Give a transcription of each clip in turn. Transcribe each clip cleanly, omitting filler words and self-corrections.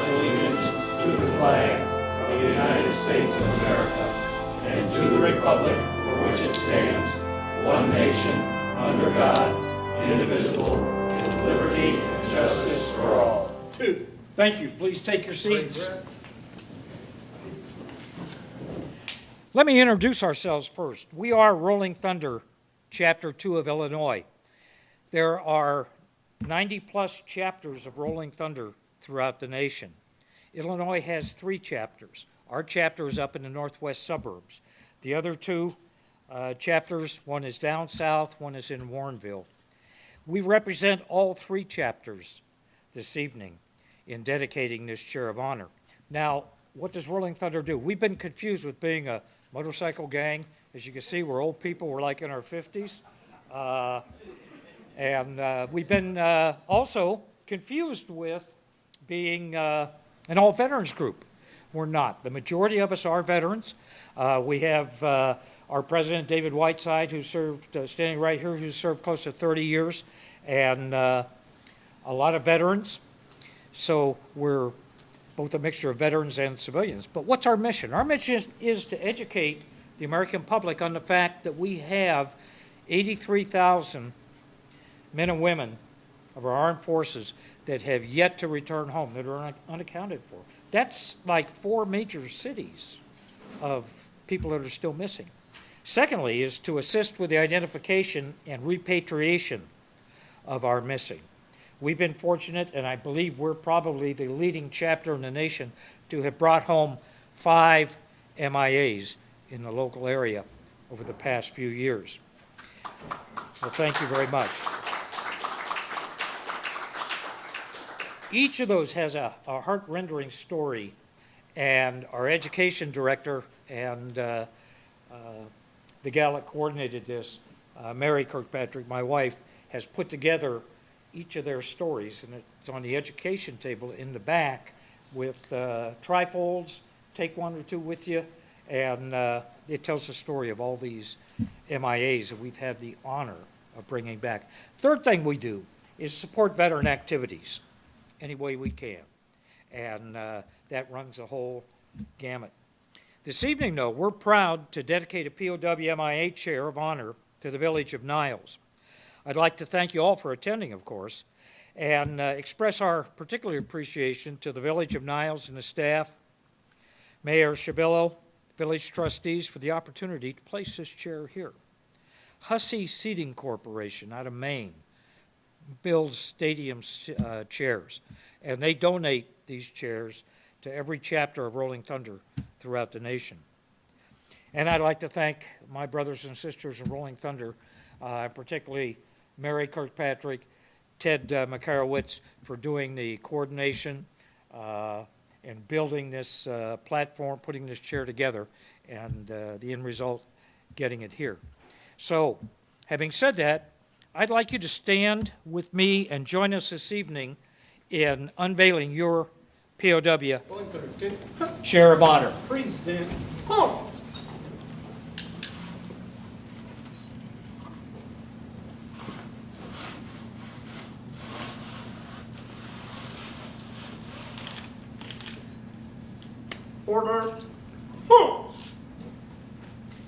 allegiance to the flag of the United States of America and to the republic for which it stands, one nation, under God, indivisible, with liberty and justice for all. Thank you. Please take your seats. Let me introduce ourselves first. We are Rolling Thunder, Chapter 2 of Illinois. There are 90-plus chapters of Rolling Thunder throughout the nation. Illinois has 3 chapters. Our chapter is up in the northwest suburbs. The other 2 chapters, one is down south, one is in Warrenville. We represent all 3 chapters this evening in dedicating this chair of honor. Now, what does Rolling Thunder do? We've been confused with being a motorcycle gang. As you can see, we're old people. We're like in our 50s. And we've been also confused with being an all-veterans group. We're not. The majority of us are veterans. We have our president, David Whiteside, who served, standing right here, who served close to 30 years, and a lot of veterans. So we're both a mixture of veterans and civilians. But what's our mission? Our mission is to educate the American public on the fact that we have 83,000 men and women of our armed forces that have yet to return home, that are unaccounted for. That's like 4 major cities of people that are still missing. Secondly is to assist with the identification and repatriation of our missing. We've been fortunate, and I believe we're probably the leading chapter in the nation to have brought home 5 MIAs in the local area over the past few years. Well, thank you very much. Each of those has a heart-rendering story, and our education director and the gal that coordinated this, Mary Kirkpatrick, my wife, has put together each of their stories, and it's on the education table in the back with trifolds. Take 1 or 2 with you, and it tells the story of all these MIAs that we've had the honor of bringing back. Third thing we do is support veteran activities any way we can, and that runs the whole gamut. This evening, though, we're proud to dedicate a POW MIA chair of honor to the village of Niles. I'd like to thank you all for attending, of course, and express our particular appreciation to the village of Niles and the staff, Mayor Przybylo, village trustees for the opportunity to place this chair here. Hussey Seating Corporation out of Maine builds stadium chairs, and they donate these chairs to every chapter of Rolling Thunder throughout the nation. And I'd like to thank my brothers and sisters in Rolling Thunder, particularly Mary Kirkpatrick, Ted Makarowitz, for doing the coordination and building this platform, putting this chair together, and the end result, getting it here. So, having said that, I'd like you to stand with me and join us this evening in unveiling your POW Chair of Honor. Present home. Order. Home.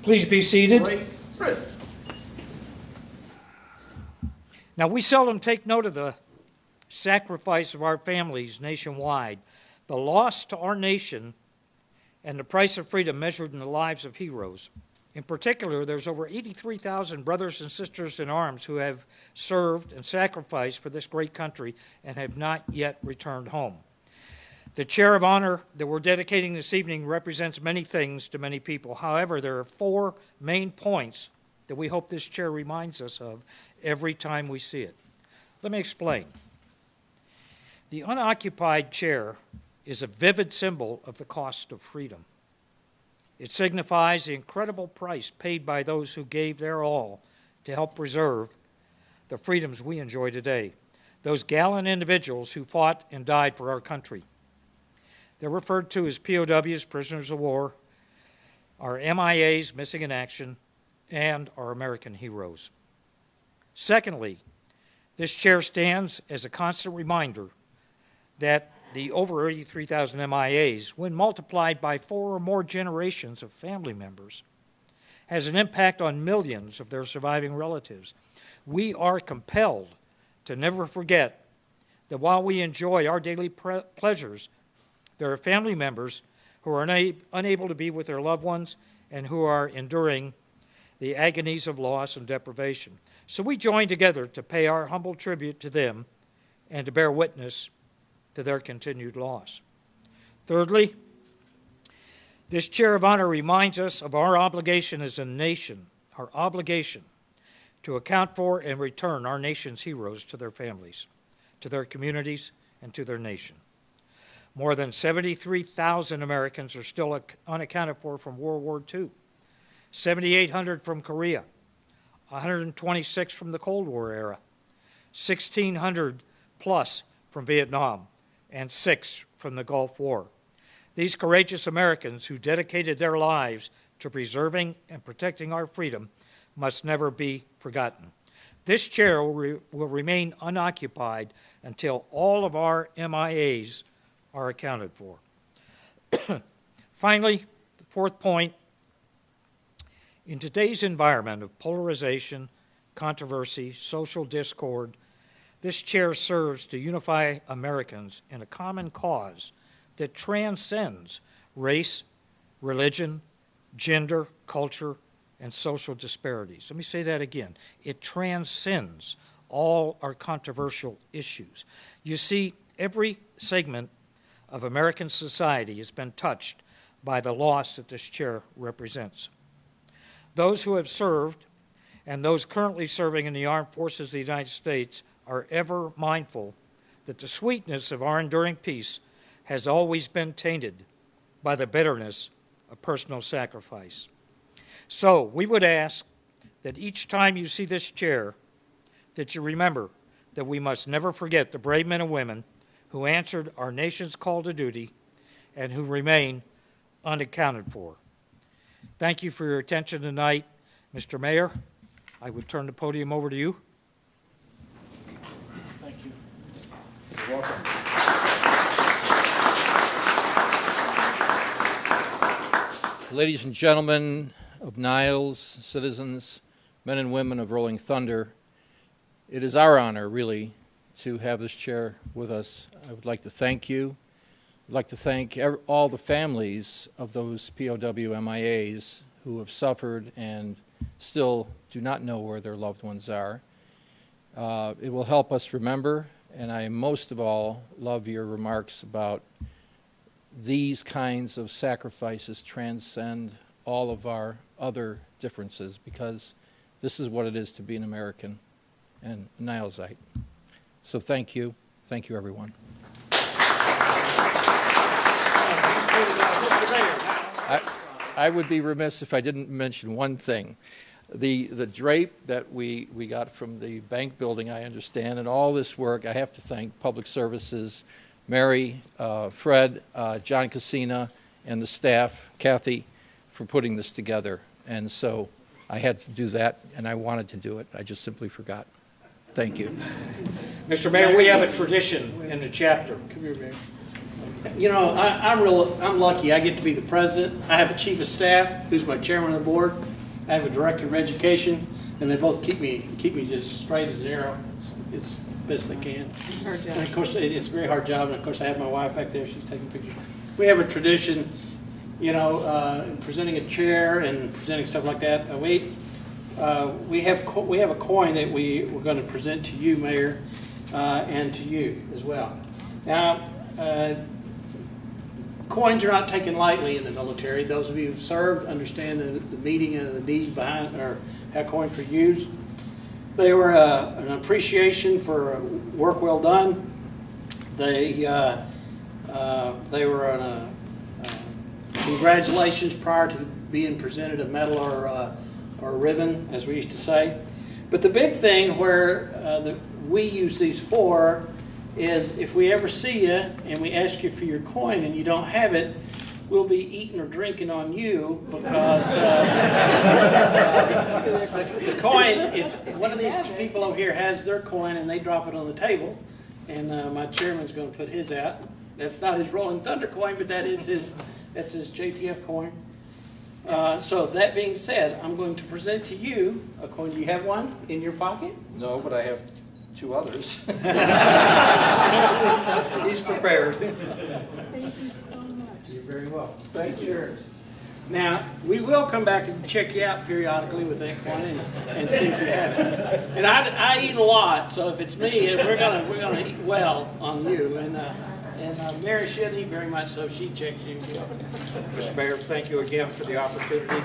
Please be seated. Right. Now, we seldom take note of the sacrifice of our families nationwide, the loss to our nation, and the price of freedom measured in the lives of heroes. In particular, there's over 83,000 brothers and sisters in arms who have served and sacrificed for this great country and have not yet returned home. The chair of honor that we're dedicating this evening represents many things to many people. However, there are 4 main points that we hope this chair reminds us of every time we see it. Let me explain. The unoccupied chair is a vivid symbol of the cost of freedom. It signifies the incredible price paid by those who gave their all to help preserve the freedoms we enjoy today, those gallant individuals who fought and died for our country. They're referred to as POWs, prisoners of war, our MIAs, missing in action, and our American heroes. Secondly, this chair stands as a constant reminder that the over 83,000 MIAs, when multiplied by 4 or more generations of family members, has an impact on millions of their surviving relatives. We are compelled to never forget that while we enjoy our daily pleasures, there are family members who are unable to be with their loved ones and who are enduring the agonies of loss and deprivation. So we join together to pay our humble tribute to them and to bear witness to their continued loss. Thirdly, this chair of honor reminds us of our obligation as a nation, our obligation to account for and return our nation's heroes to their families, to their communities, and to their nation. More than 73,000 Americans are still unaccounted for from World War II, 7,800 from Korea, 126 from the Cold War era, 1,600 plus from Vietnam, and 6 from the Gulf War. These courageous Americans who dedicated their lives to preserving and protecting our freedom must never be forgotten. This chair will remain unoccupied until all of our MIAs are accounted for. Finally, the fourth point, in today's environment of polarization, controversy, social discord, this chair serves to unify Americans in a common cause that transcends race, religion, gender, culture, and social disparities. Let me say that again. It transcends all our controversial issues. You see, every segment of American society has been touched by the loss that this chair represents. Those who have served and those currently serving in the armed forces of the United States are ever mindful that the sweetness of our enduring peace has always been tainted by the bitterness of personal sacrifice. So we would ask that each time you see this chair, that you remember that we must never forget the brave men and women who answered our nation's call to duty and who remain unaccounted for. Thank you for your attention tonight. Mr. Mayor, I would turn the podium over to you. Thank you. You're welcome. Ladies and gentlemen of Niles, citizens, men and women of Rolling Thunder, it is our honor, really, to have this chair with us. I would like to thank you. I'd like to thank all the families of those POW MIAs who have suffered and still do not know where their loved ones are. It will help us remember, and I most of all love your remarks about these kinds of sacrifices transcend all of our other differences, because this is what it is to be an American and a Nilesite. So thank you. Thank you, everyone. I would be remiss if I didn't mention one thing. The drape that we got from the bank building, I understand, and all this work, I have to thank Public Services, Mary, Fred, John Cassina, and the staff, Kathy, for putting this together. And so I had to do that, and I wanted to do it. I just simply forgot. Thank you. Mr. Mayor, we have a tradition in the chapter. Come here, Mayor. You know, I'm lucky. I get to be the president. I have a chief of staff who's my chairman of the board. I have a director of education, and they both keep me just straight as an arrow. It's best they can. Hard job. And of course, it's a very hard job. And of course, I have my wife back there. She's taking pictures. We have a tradition, you know, in presenting a chair and presenting stuff like that. We have a coin that we're going to present to you, Mayor, and to you as well. Now, coins are not taken lightly in the military. Those of you who've served understand the meaning and the need behind or how coins were used. They were an appreciation for work well done. They were a congratulations prior to being presented a medal or a ribbon, as we used to say. But the big thing where we use these for is if we ever see you and we ask you for your coin and you don't have it, we'll be eating or drinking on you, because the coin, if one of these people over here has their coin and they drop it on the table, and my chairman's going to put his out, That's not his Rolling Thunder coin, but that's his JTF coin. So that being said, I'm going to present to you a coin. Do you have one in your pocket? No, but I have two others. He's prepared. Thank you so much. You're very welcome. Thank you. Now, we will come back and check you out periodically with that coin and see if you have it. And I eat a lot, so if it's me, we're gonna eat well on you. And Mary shouldn't eat very much, so she checks you. Mr. Mayor, thank you again for the opportunity.